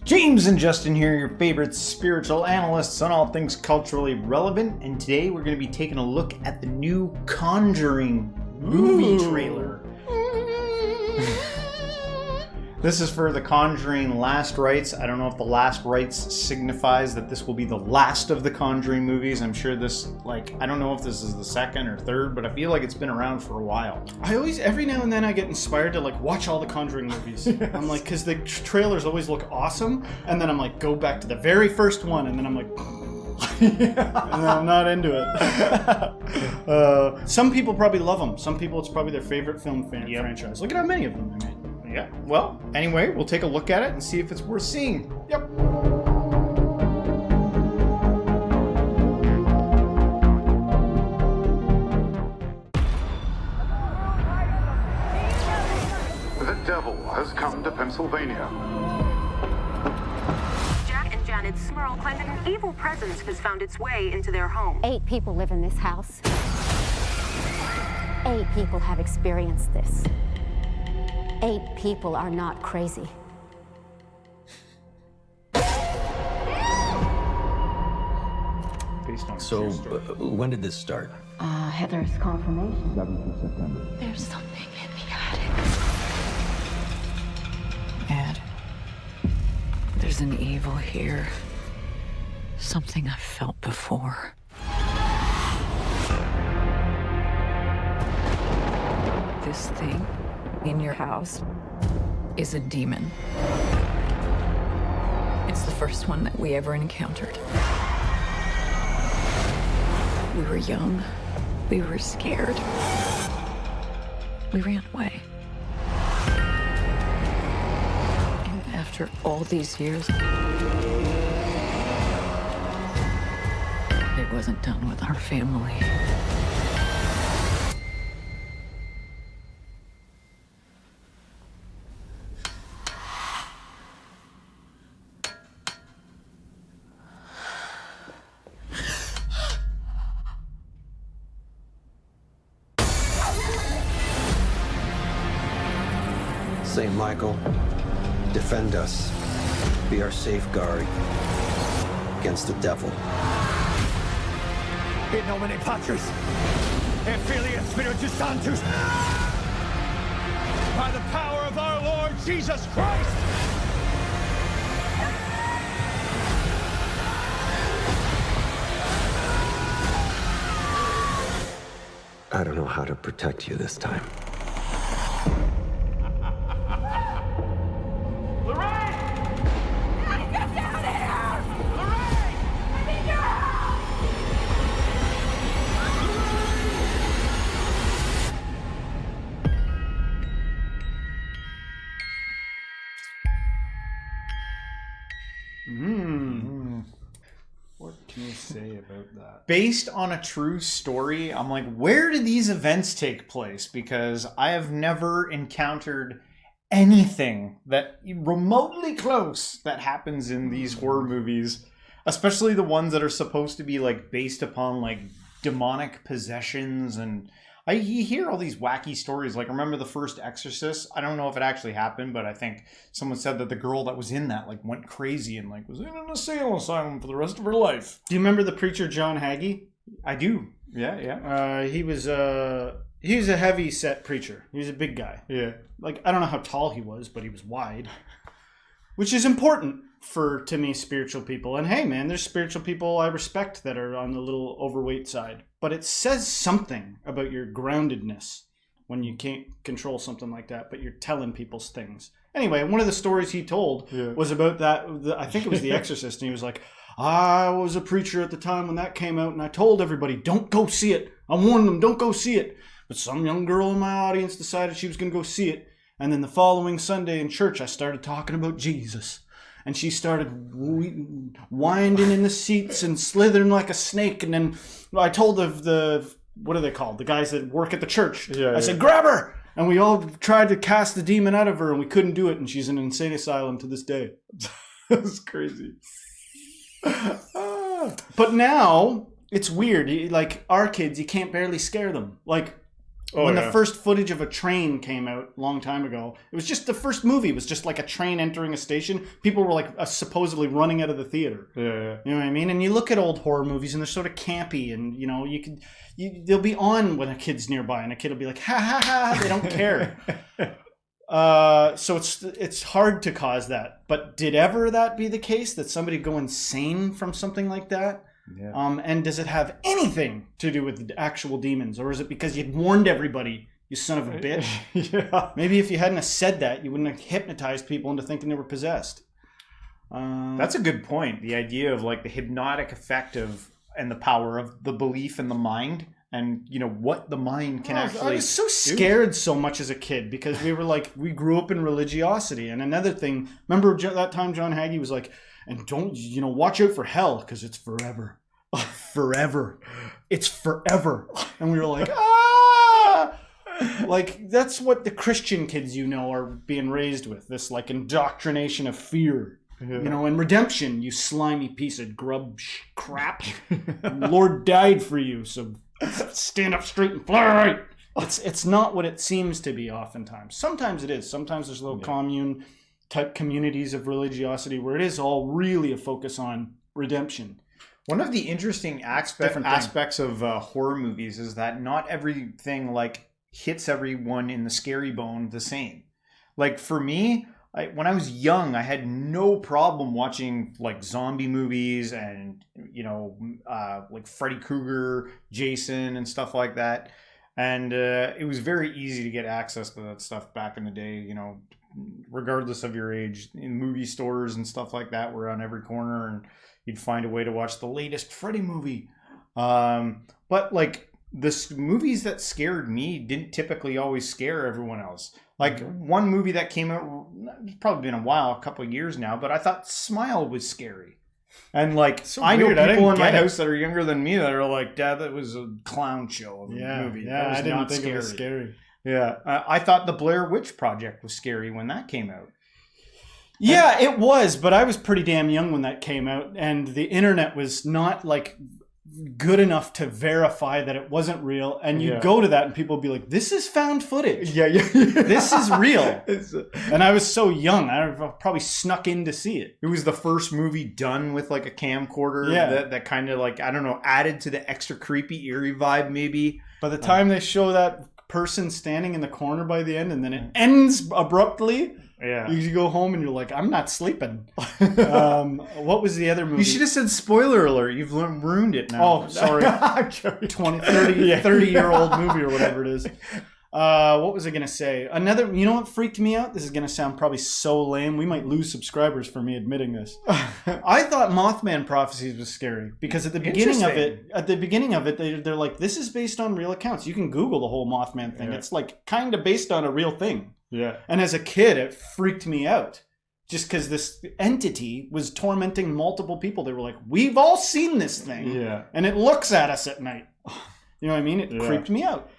James and Justin here, your favorite spiritual analysts on all things culturally relevant, and today we're going to be taking a look at the new Conjuring movie trailer. This is for the Conjuring Last Rites. I don't know if the Last Rites signifies that this will be the last of the Conjuring movies. I'm sure this, I don't know if this is the second or third, but I feel like it's been around for a while. Every now and then I get inspired to watch all the Conjuring movies. Yes. I'm because the trailers always look awesome, and then I'm go back to the very first one, and then I'm and then I'm not into it. Some people probably love them. Some people, it's probably their favorite film franchise. Look at how many of them they made. Yeah, well, anyway, we'll take a look at it and see if it's worth seeing. Yep. The devil has come to Pennsylvania. Jack and Janet Smurl claim that an evil presence has found its way into their home. 8 people live in this house. 8 people have experienced this. 8 people are not crazy. So, when did this start? Heather's confirmation. 7th of September. There's something in the attic. Ed, there's an evil here. Something I've felt before. This thing in your house is a demon. It's the first one that we ever encountered. We were young. We were scared. We ran away. And after all these years, it wasn't done with our family. Saint Michael, defend us. Be our safeguard against the devil. In nomine Patris, et Filii et Spiritus Sanctus, by the power of our Lord Jesus Christ. I don't know how to protect you this time. What can you say about that? Based on a true story, I'm where did these events take place? Because I have never encountered anything that remotely close that happens in these horror movies, especially the ones that are supposed to be based upon demonic possessions. And you hear all these wacky stories. Remember the first Exorcist? I don't know if it actually happened, but I think someone said that the girl that was in that went crazy and was in an asylum for the rest of her life. Do you remember the preacher John Hagee? I do. Yeah. He was a heavy set preacher. He was a big guy. Yeah. I don't know how tall he was, but he was wide, which is important to me, spiritual people. And hey, man, there's spiritual people I respect that are on the little overweight side. But it says something about your groundedness when you can't control something like that, but you're telling people's things. Anyway, one of the stories he told was about that. I think it was The Exorcist, and he was I was a preacher at the time when that came out, and I told everybody, don't go see it. I warned them, don't go see it. But some young girl in my audience decided she was going to go see it. And then the following Sunday in church, I started talking about Jesus. And she started winding in the seats and slithering like a snake. And then I told the what are they called? The guys that work at the church. I said, grab her! And we all tried to cast the demon out of her, and we couldn't do it. And she's in an insane asylum to this day. That's crazy. But now, it's weird. Our kids, you can't barely scare them. When the first footage of a train came out a long time ago, it was just the first movie. It was just like a train entering a station. People were like supposedly running out of the theater. Yeah. You know what I mean? And you look at old horror movies and they're sort of campy, and you know they'll be on when a kid's nearby, and a kid will be like, ha ha ha. They don't care. So it's hard to cause that. But did ever that be the case, that somebody go insane from something like that? Yeah. And does it have anything to do with the actual demons, or is it because you'd warned everybody, you son of a bitch? Yeah. Maybe if you hadn't have said that, you wouldn't have hypnotized people into thinking they were possessed. That's a good point. The idea of like the hypnotic effect of and the power of the belief in the mind, and you know what the mind can actually. I was so scared so much as a kid because we grew up in religiosity. And another thing, remember that time John Hagee was like, and don't, watch out for hell because it's forever. Forever. It's forever. And we were like, ah! Like, that's what the Christian kids, are being raised with. This, like, indoctrination of fear. Yeah. And redemption, you slimy piece of grub crap. Lord died for you, so stand up straight and fly right. It's not what it seems to be oftentimes. Sometimes it is. Sometimes there's little commune type communities of religiosity where it is all really a focus on redemption. One of the interesting aspects of horror movies is that not everything like hits everyone in the scary bone the same. Like for me, when I was young, I had no problem watching like zombie movies and like Freddy Krueger, Jason, and stuff like that. And it was very easy to get access to that stuff back in the day. Regardless of your age, in movie stores and stuff like that were on every corner, and you'd find a way to watch the latest Freddy movie. But like the movies that scared me didn't typically always scare everyone else. Like one movie that came out, it's probably been a while, a couple of years now, but I thought Smile was scary. And like, so I know people in my house that are younger than me that are like, Dad, that was a clown show of a movie. Yeah, I didn't think it was scary. Yeah, I thought the Blair Witch Project was scary when that came out. Yeah, it was, but I was pretty damn young when that came out, and the internet was not like good enough to verify that it wasn't real. And you go to that, and people would be like, "This is found footage. Yeah. This is real." And I was so young, I probably snuck in to see it. It was the first movie done with like a camcorder that kind of like, I don't know, added to the extra creepy, eerie vibe maybe. By the time they show that person standing in the corner by the end, and then it ends abruptly. Yeah, you go home and you're like, I'm not sleeping. What was the other movie? You should have said spoiler alert. You've ruined it now. Oh, sorry. 30-year-old movie or whatever it is. What was I going to say? Another, what freaked me out? This is going to sound probably so lame. We might lose subscribers for me admitting this. I thought Mothman Prophecies was scary because at the beginning of it, they're like, this is based on real accounts. You can Google the whole Mothman thing. Yeah. It's like kind of based on a real thing. Yeah. And as a kid, it freaked me out just because this entity was tormenting multiple people. They were like, we've all seen this thing. Yeah. And it looks at us at night. You know what I mean? It creeped me out.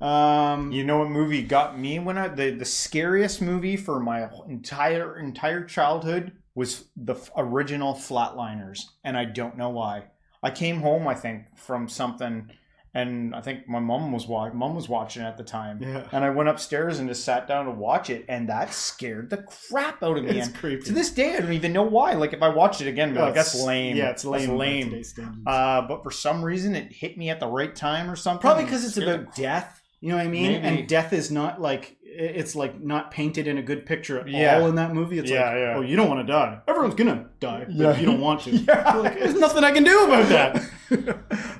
You know what movie got me when the scariest movie for my entire childhood was the original Flatliners, and I don't know why. I came home, I think, from something, and I think my mom was watching it at the time. Yeah. And I went upstairs and just sat down to watch it, and that scared the crap out of me. It's creepy. To this day, I don't even know why. Like if I watched it again, I'd be like, that's lame. Yeah, it's lame. That's lame. But for some reason, it hit me at the right time or something. Probably because it's about death. You know what I mean? Maybe. And death is not like, it's like not painted in a good picture at all in that movie. It's oh, you don't want to die. Everyone's going to die, but you don't want to. Like, there's nothing I can do about that.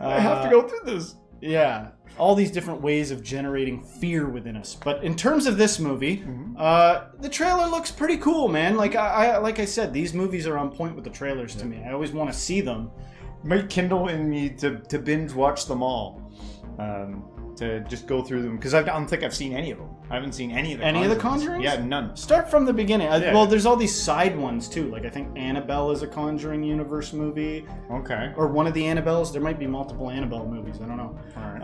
I have to go through this. Yeah. All these different ways of generating fear within us. But in terms of this movie, the trailer looks pretty cool, man. Like I said, these movies are on point with the trailers to me. I always want to see them. Might kindle in me to binge watch them all. To just go through them, because I don't think I've seen any of them. I haven't seen any of the Conjurings? Yeah, none. Start from the beginning. Well, there's all these side ones too. Like I think Annabelle is a Conjuring universe movie. Okay. Or one of the Annabelles. There might be multiple Annabelle movies. I don't know. All right.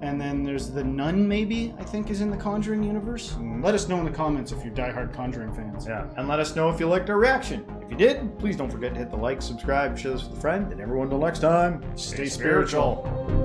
And then there's the Nun, maybe I think is in the Conjuring universe. Let us know in the comments if you're diehard Conjuring fans. Yeah, and let us know if you liked our reaction. If you did, please don't forget to hit the like, subscribe, share this with a friend, and everyone till next time, stay spiritual.